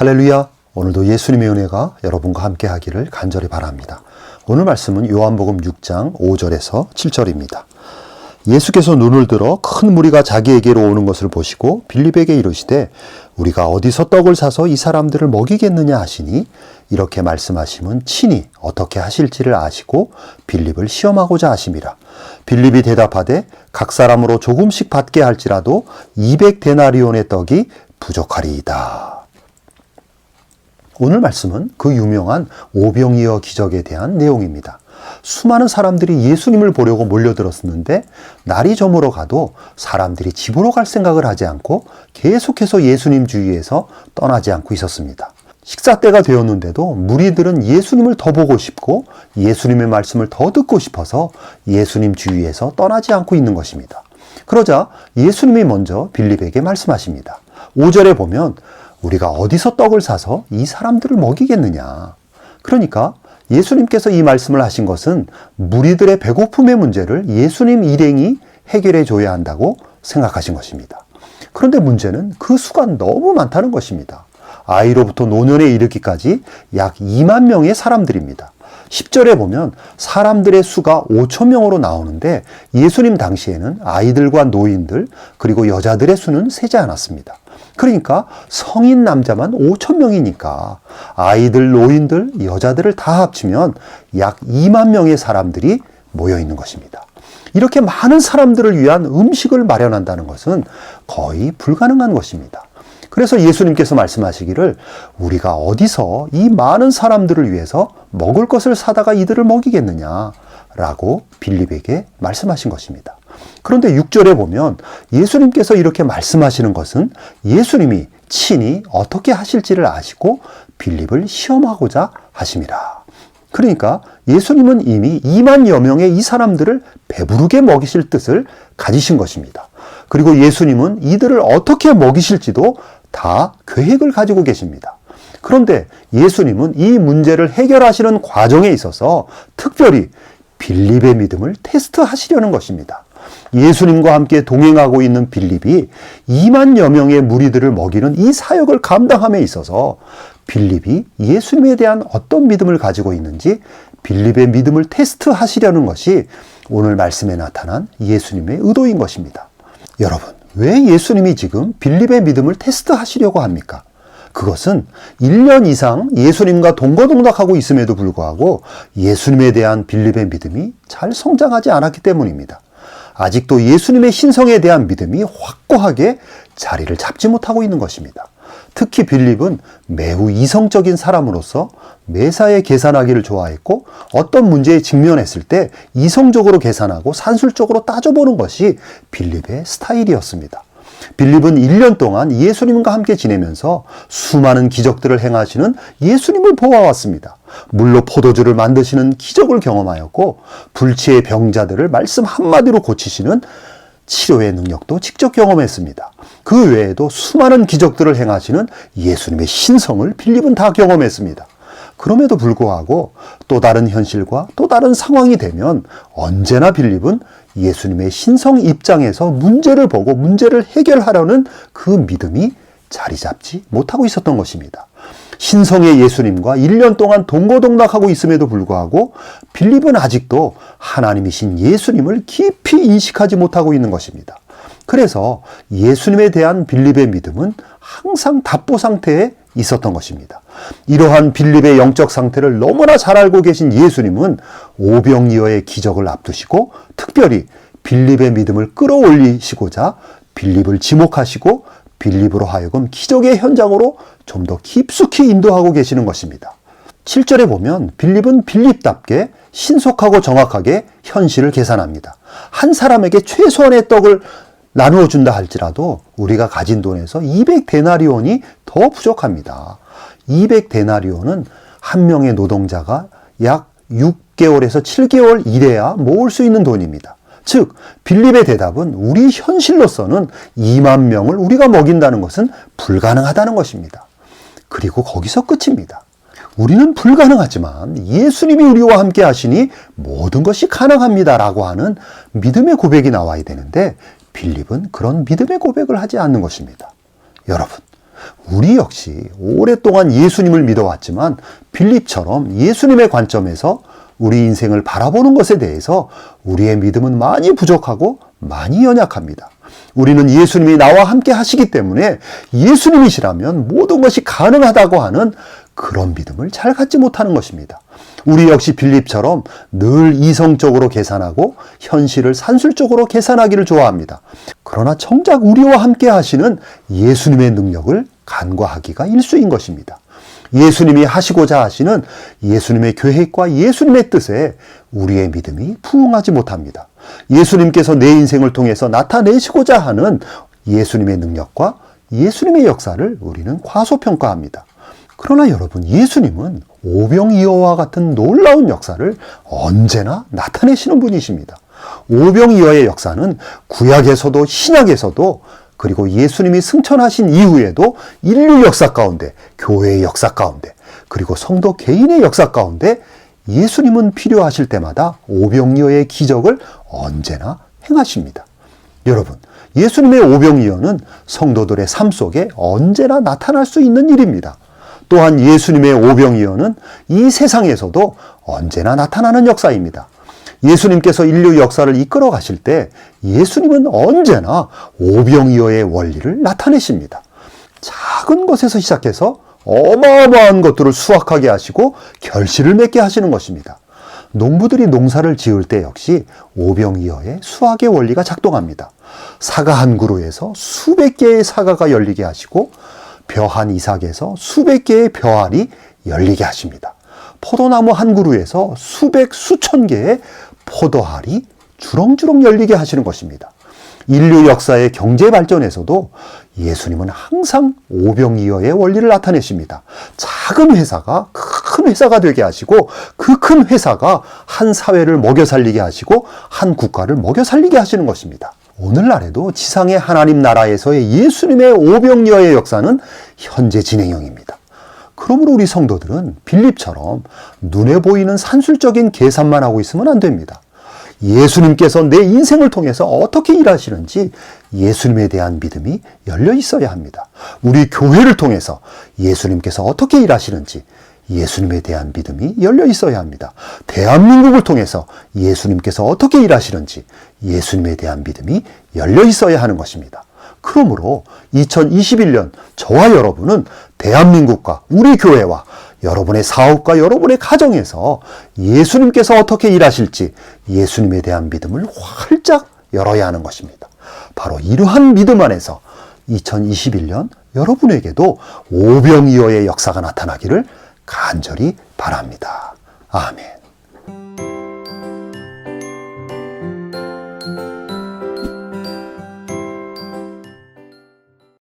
할렐루야! 오늘도 예수님의 은혜가 여러분과 함께 하기를 간절히 바랍니다. 오늘 말씀은 요한복음 6장 5절에서 7절입니다. 예수께서 눈을 들어 큰 무리가 자기에게로 오는 것을 보시고 빌립에게 이르시되 우리가 어디서 떡을 사서 이 사람들을 먹이겠느냐 하시니 이렇게 말씀하심은 친히 어떻게 하실지를 아시고 빌립을 시험하고자 하심이라. 빌립이 대답하되 각 사람으로 조금씩 받게 할지라도 200데나리온의 떡이 부족하리이다. 오늘 말씀은 그 유명한 오병이어 기적에 대한 내용입니다. 수많은 사람들이 예수님을 보려고 몰려들었는데 날이 저물어 가도 사람들이 집으로 갈 생각을 하지 않고 계속해서 예수님 주위에서 떠나지 않고 있었습니다. 식사 때가 되었는데도 무리들은 예수님을 더 보고 싶고 예수님의 말씀을 더 듣고 싶어서 예수님 주위에서 떠나지 않고 있는 것입니다. 그러자 예수님이 먼저 빌립에게 말씀하십니다. 5절에 보면 우리가 어디서 떡을 사서 이 사람들을 먹이겠느냐. 그러니까 예수님께서 이 말씀을 하신 것은 무리들의 배고픔의 문제를 예수님 일행이 해결해 줘야 한다고 생각하신 것입니다. 그런데 문제는 그 수가 너무 많다는 것입니다. 아이로부터 노년에 이르기까지 약 2만 명의 사람들입니다. 10절에 보면 사람들의 수가 5천 명으로 나오는데 예수님 당시에는 아이들과 노인들 그리고 여자들의 수는 세지 않았습니다. 그러니까 성인 남자만 5천 명이니까 아이들, 노인들, 여자들을 다 합치면 약 2만 명의 사람들이 모여 있는 것입니다. 이렇게 많은 사람들을 위한 음식을 마련한다는 것은 거의 불가능한 것입니다. 그래서 예수님께서 말씀하시기를 우리가 어디서 이 많은 사람들을 위해서 먹을 것을 사다가 이들을 먹이겠느냐라고 빌립에게 말씀하신 것입니다. 그런데 6절에 보면 예수님께서 이렇게 말씀하시는 것은 예수님이 친히 어떻게 하실지를 아시고 빌립을 시험하고자 하심이라. 그러니까 예수님은 이미 2만여 명의 이 사람들을 배부르게 먹이실 뜻을 가지신 것입니다. 그리고 예수님은 이들을 어떻게 먹이실지도 다 계획을 가지고 계십니다. 그런데 예수님은 이 문제를 해결하시는 과정에 있어서 특별히 빌립의 믿음을 테스트하시려는 것입니다. 예수님과 함께 동행하고 있는 빌립이 2만여 명의 무리들을 먹이는 이 사역을 감당함에 있어서 빌립이 예수님에 대한 어떤 믿음을 가지고 있는지 빌립의 믿음을 테스트하시려는 것이 오늘 말씀에 나타난 예수님의 의도인 것입니다. 여러분, 왜 예수님이 지금 빌립의 믿음을 테스트하시려고 합니까? 그것은 1년 이상 예수님과 동거동락하고 있음에도 불구하고 예수님에 대한 빌립의 믿음이 잘 성장하지 않았기 때문입니다. 아직도 예수님의 신성에 대한 믿음이 확고하게 자리를 잡지 못하고 있는 것입니다. 특히 빌립은 매우 이성적인 사람으로서 매사에 계산하기를 좋아했고 어떤 문제에 직면했을 때 이성적으로 계산하고 산술적으로 따져보는 것이 빌립의 스타일이었습니다. 빌립은 1년 동안 예수님과 함께 지내면서 수많은 기적들을 행하시는 예수님을 보아왔습니다. 물로 포도주를 만드시는 기적을 경험하였고 불치의 병자들을 말씀 한마디로 고치시는 치료의 능력도 직접 경험했습니다. 그 외에도 수많은 기적들을 행하시는 예수님의 신성을 빌립은 다 경험했습니다. 그럼에도 불구하고 또 다른 현실과 또 다른 상황이 되면 언제나 빌립은 예수님의 신성 입장에서 문제를 보고 문제를 해결하려는 그 믿음이 자리 잡지 못하고 있었던 것입니다. 신성의 예수님과 1년 동안 동거동락하고 있음에도 불구하고 빌립은 아직도 하나님이신 예수님을 깊이 인식하지 못하고 있는 것입니다. 그래서 예수님에 대한 빌립의 믿음은 항상 답보 상태에 있었던 것입니다. 이러한 빌립의 영적 상태를 너무나 잘 알고 계신 예수님은 오병이어의 기적을 앞두시고 특별히 빌립의 믿음을 끌어올리시고자 빌립을 지목하시고 빌립으로 하여금 기적의 현장으로 좀 더 깊숙이 인도하고 계시는 것입니다. 7절에 보면 빌립은 빌립답게 신속하고 정확하게 현실을 계산합니다. 한 사람에게 최소한의 떡을 나누어 준다 할지라도 우리가 가진 돈에서 200데나리온이 더 부족합니다. 200데나리온은 한 명의 노동자가 약 6개월에서 7개월 일해야 모을 수 있는 돈입니다. 즉 빌립의 대답은 우리 현실로서는 2만 명을 우리가 먹인다는 것은 불가능하다는 것입니다. 그리고 거기서 끝입니다. 우리는 불가능하지만 예수님이 우리와 함께 하시니 모든 것이 가능합니다라고 하는 믿음의 고백이 나와야 되는데 빌립은 그런 믿음의 고백을 하지 않는 것입니다. 여러분, 우리 역시 오랫동안 예수님을 믿어왔지만 빌립처럼 예수님의 관점에서 우리 인생을 바라보는 것에 대해서 우리의 믿음은 많이 부족하고 많이 연약합니다. 우리는 예수님이 나와 함께 하시기 때문에 예수님이시라면 모든 것이 가능하다고 하는 그런 믿음을 잘 갖지 못하는 것입니다. 우리 역시 빌립처럼 늘 이성적으로 계산하고 현실을 산술적으로 계산하기를 좋아합니다. 그러나 정작 우리와 함께 하시는 예수님의 능력을 간과하기가 일수인 것입니다. 예수님이 하시고자 하시는 예수님의 계획과 예수님의 뜻에 우리의 믿음이 부응하지 못합니다. 예수님께서 내 인생을 통해서 나타내시고자 하는 예수님의 능력과 예수님의 역사를 우리는 과소평가합니다. 그러나 여러분, 예수님은 오병이어와 같은 놀라운 역사를 언제나 나타내시는 분이십니다. 오병이어의 역사는 구약에서도 신약에서도 그리고 예수님이 승천하신 이후에도 인류 역사 가운데, 교회의 역사 가운데, 그리고 성도 개인의 역사 가운데 예수님은 필요하실 때마다 오병이어의 기적을 언제나 행하십니다. 여러분, 예수님의 오병이어는 성도들의 삶 속에 언제나 나타날 수 있는 일입니다. 또한 예수님의 오병이어는 이 세상에서도 언제나 나타나는 역사입니다. 예수님께서 인류 역사를 이끌어 가실 때 예수님은 언제나 오병이어의 원리를 나타내십니다. 작은 것에서 시작해서 어마어마한 것들을 수확하게 하시고 결실을 맺게 하시는 것입니다. 농부들이 농사를 지을 때 역시 오병이어의 수확의 원리가 작동합니다. 사과 한 그루에서 수백 개의 사과가 열리게 하시고 벼 한 이삭에서 수백 개의 벼알이 열리게 하십니다. 포도나무 한 그루에서 수천 개의 포도알이 주렁주렁 열리게 하시는 것입니다. 인류 역사의 경제 발전에서도 예수님은 항상 오병이어의 원리를 나타내십니다. 작은 회사가 큰 회사가 되게 하시고 그 큰 회사가 한 사회를 먹여 살리게 하시고 한 국가를 먹여 살리게 하시는 것입니다. 오늘날에도 지상의 하나님 나라에서의 예수님의 오병이어의 역사는 현재 진행형입니다. 그러므로 우리 성도들은 빌립처럼 눈에 보이는 산술적인 계산만 하고 있으면 안 됩니다. 예수님께서 내 인생을 통해서 어떻게 일하시는지 예수님에 대한 믿음이 열려 있어야 합니다. 우리 교회를 통해서 예수님께서 어떻게 일하시는지 예수님에 대한 믿음이 열려 있어야 합니다. 대한민국을 통해서 예수님께서 어떻게 일하시는지 예수님에 대한 믿음이 열려 있어야 하는 것입니다. 그러므로 2021년 저와 여러분은 대한민국과 우리 교회와 여러분의 사업과 여러분의 가정에서 예수님께서 어떻게 일하실지 예수님에 대한 믿음을 활짝 열어야 하는 것입니다. 바로 이러한 믿음 안에서 2021년 여러분에게도 오병이어의 역사가 나타나기를 간절히 바랍니다. 아멘.